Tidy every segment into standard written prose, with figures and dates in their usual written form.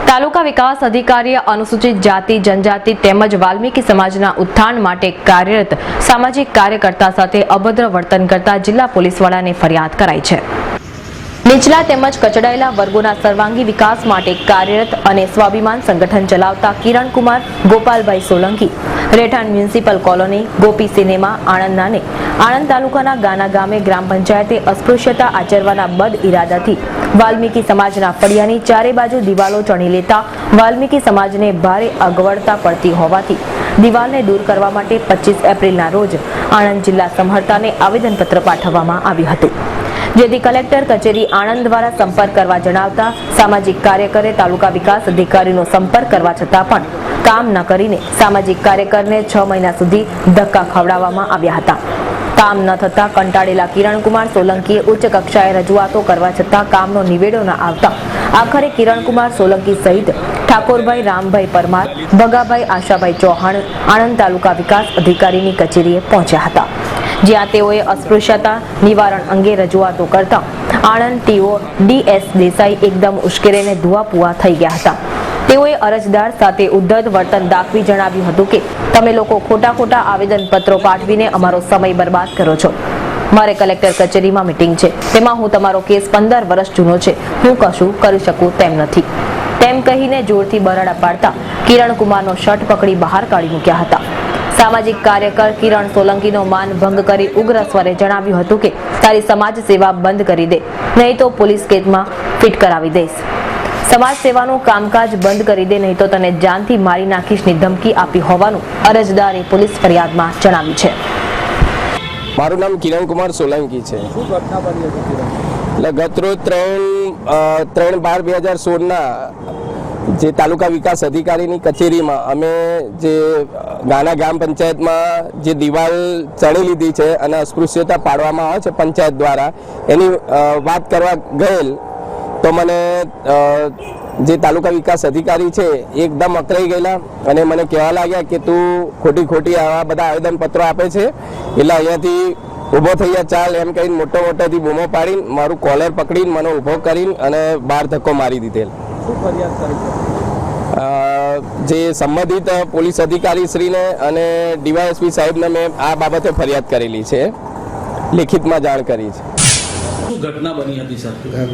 તાલુકા વિકાસ અધિકારીએ અનુસૂચિત જાતિ જનજાતિ તેમજ વાલ્મીકી સમાજના ઉત્થાન માટે કાર્યરત સામાજિક કાર્યકર્તા સાથે અભદ્ર વર્તન કરતા જિલ્લા પોલીસ વડાને ફરિયાદ કરાઈ છે। નીચલા તેમજ કચડાયેલા વર્ગોના સર્વાંગી વિકાસ માટે કાર્યરત અને સ્વાભિમાન સંગઠન ચલાવતા કિરણકુમાર ગોપાલભાઈ સોલંકી રેઠાણ મ્યુનિસિપલ કોલોની ગોપી સિનેમા આણંદનાને આણંદ તાલુકાના ગાના ગામે ગ્રામ પંચાયતે અસ્પૃશ્યતા આચરવાના બદ ઇરાદાથી વાલ્મીકી સમાજના ફળિયાની ચારે બાજુ દિવાલો ચણી લેતા વાલ્મીકી સમાજને ભારે અગવડતા પડતી હોવાથી દિવાલને દૂર કરવા માટે 25 એપ્રિલના રોજ આણંદ જિલ્લા સમહર્તાને આવેદનપત્ર પાઠવવામાં આવ્યું હતું, જેથી કલેક્ટર કચેરી આણંદ દ્વારા સંપર્ક કરવા જણાવતા સામાજિક કાર્યકરે તાલુકા વિકાસ અધિકારીનો સંપર્ક કરવા છતાં પણ કામ ન કરીને સામાજિક કાર્યકરને 6 મહિના સુધી ધક્કા ખવડાવવામાં આવ્યા હતા। કામ ન થતા કંટાળેલા કિરણકુમાર સોલંકીએ ઉચ્ચ કક્ષાએ રજૂઆતો કરવા છતાં કામનો નિવેડો ન આવતા આખરે કિરણકુમાર સોલંકી સહિત ઠાકોરભાઈ રામભાઈ પરમાર, ભગાભાઈ આશાભાઈ ચૌહાણ આણંદ તાલુકા વિકાસ અધિકારીની કચેરીએ પહોંચ્યા હતા, જ્યાં તેઓએ અસ્પૃશ્યતા નિવારણ અંગે રજૂઆતો કરતા આણંદ ટીઓ DS દેસાઈ એકદમ ઉશ્કેરીને ધુઆપુઆ થઈ ગયા હતા। તેઓએ અરજદાર સાથે ઉદ્ધત વર્તન દાખવી જણાવ્યું હતું કે તમે લોકો ખોટા આવેદનપત્રો પાઠવીને અમારો સમય બરબાદ કરો છો। મારે કલેક્ટર કચેરીમાં મીટિંગ છે, તેમાં હું તમારો કેસ 15 વર્ષ જૂનો છે, હું કશું કરી શકું તેમ નથી તેમ કહીને જોરથી બરાડા પાડતા કિરણકુમારનો શર્ટ પકડી બહાર કાઢી મૂક્યા હતા। સામાજિક કાર્યકર કિરણ સોલંકીનો માન ભંગ કરી ઉગ્ર સ્વરે જણાવ્યું હતું કે તારી સમાજ સેવા બંધ કરી દે, નહીં તો પોલીસ કેસમાં ફિટ કરાવી દઈશ। સમાજ સેવાનું કામકાજ બંધ કરી દે, નહીં તો તને જાનથી મારી નાખીશની ધમકી આપી હોવાનું અરજદારે પોલીસ ફરિયાદમાં જણાવ્યું છે। મારું નામ કિરણકુમાર સોલંકી છે। ગતરોજ 3/12/2016ના જે તાલુકા વિકાસ અધિકારીની કચેરીમાં અમે જે ગાના ગ્રામ પંચાયતમાં જે દિવાલ ચણી લીધી છે અને અસ્પૃશ્યતા પાડવામાં આવે છે પંચાયત દ્વારા, એની વાત કરવા ગયેલ તો મને જે તાલુકા વિકાસ અધિકારી છે એકદમ અકરાઈ ગયેલા અને મને કહેવા લાગ્યા કે તું ખોટી આવા બધા આવેદનપત્રો આપે છે, એટલે અહીંયાથી ઊભો થઈ ગયા ચાલ એમ કહીને મોટાથી બૂમો પાડીને મારું કોલર પકડીને મને ઊભો કરીને અને બહાર ધક્કો મારી દીધેલ। જે સંબંધિત પોલીસ અધિકારી શ્રીને અને DYSP સાહેબને મેં આ બાબતે ફરિયાદ કરેલી છે, લેખિતમાં જાણ કરી છે। શું ઘટના બની હતી સર?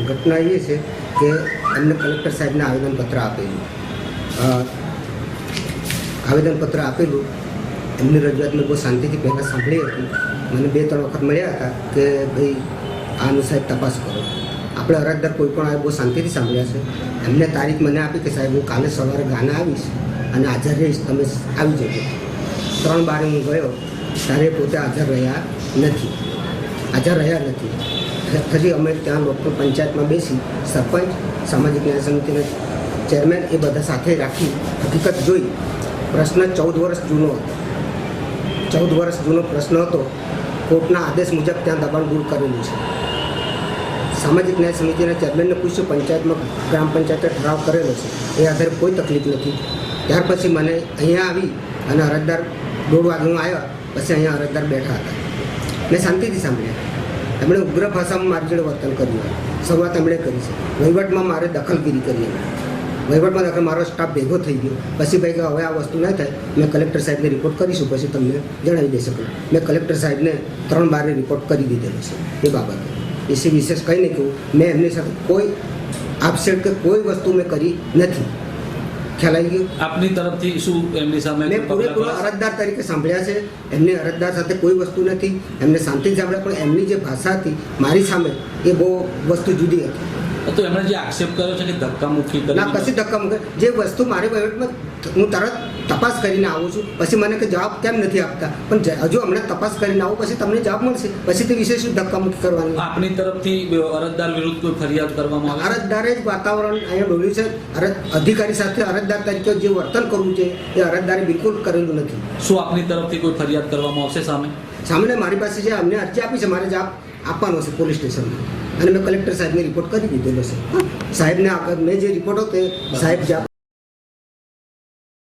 ઘટના એ છે કે એમને કલેક્ટર સાહેબને આવેદનપત્ર આપેલું એમની રજૂઆત મેં બહુ શાંતિથી પહેલાં સાંભળી હતી। મને 2-3 વખત મળ્યા હતા કે ભાઈ આનું સાહેબ તપાસ કરો, આપણે અરજદાર કોઈ પણ આવે બહુ શાંતિથી સાંભળ્યા છે। એમને તારીખ મને આપી કે સાહેબ હું કાલે સવારે ગાના આવીશ અને હાજર રહીશ, તમે આવી જજો। 3/12 હું ગયો ત્યારે પોતે હાજર રહ્યા નથી। ફરી અમે ત્યાં લોકો પંચાયતમાં બેસી સરપંચ, સામાજિક ન્યાય સમિતિના ચેરમેન એ બધા સાથે રાખી હકીકત જોઈ। પ્રશ્ન 14 વર્ષ જૂનો હતો, 14 વર્ષ જૂનો પ્રશ્ન હતો। કોર્ટના આદેશ મુજબ ત્યાં દબાણ દૂર કરેલું છે। સામાજિક ન્યાય સમિતિના ચેરમેનને પૂછ્યું, પંચાયતમાં ગ્રામ પંચાયતે ઠરાવ કરેલો છે, એ આધારે કોઈ તકલીફ નથી। ત્યાર પછી મને અહીંયા આવી અને અરજદાર 1:30 વાગે હું આવ્યા, પછી અહીંયા અરજદાર બેઠા હતા, મેં શાંતિથી સાંભળ્યા। એમણે ઉગ્ર ભાષામાં મારી જોડે વર્તન કર્યું, શરૂઆત એમણે કરી છે। વહીવટમાં મારે દખલગીરી કરી, વહીવટમાં મારો સ્ટાફ ભેગો થઈ ગયો। પછી ભાઈ કે હવે આ વસ્તુ ના થાય, મેં કલેક્ટર સાહેબને રિપોર્ટ કરીશું, પછી તમને જણાવી દઈ શકું। મેં કલેક્ટર સાહેબને 3/12 રિપોર્ટ કરી દીધેલો છે એ બાબતે। એસી વિશેષ કંઈ નહીં કહું, મેં એમની સાથે કોઈ આપશેટ કે કોઈ વસ્તુ મેં કરી નથી। ખ્યાલ આવી ગયો? આપની તરફથી શું એમની સામે? મેં પૂરેપૂરા અરજદાર તરીકે સાંભળ્યા છે, એમની અરજદાર સાથે કોઈ વસ્તુ નથી, એમને શાંતિથી સાંભળ્યા, પણ એમની જે ભાષા હતી મારી સામે એ બહુ વસ્તુ જુદી હતી। તો એમણે જે આક્ષેપ કર્યો છે કે ધક્કામુક્કી કરી, ના કશી ધક્કામુક્કી, જે વસ્તુ મારી વહીવટમાં હું તરત તપાસ કરીને આવું છું, પછી મને કે જવાબ કેમ નથી આપતા, પણ હજુ હમણાં તપાસ કરીને આવું, પછી તમને જવાબ મળશે, પછી તે વિશે શું ધક્કામુક્કી કરવાની? આપની તરફથી અરજદાર વિરુદ્ધ કોઈ ફરિયાદ કરવામાં આવે? અરજદારે જ વાતાવરણ અહીંયા બોલ્યું છે, અધિકારી સાથે અરજદાર તરીકે જે વર્તન કરવું છે એ અરજદારે બિલકુલ કરેલું નથી। શું આપની તરફથી કોઈ ફરિયાદ કરવામાં આવશે સામે? મારી પાસે જે અમને અરજી આપી છે, મારે જવાબ આપવાનો છે પોલીસ સ્ટેશનમાં, અને મેં કલેક્ટર સાહેબને રિપોર્ટ કરી દીધેલો છે। સાહેબને આગળ મેં જે રિપોર્ટ હતો તે સાહેબ જવાબ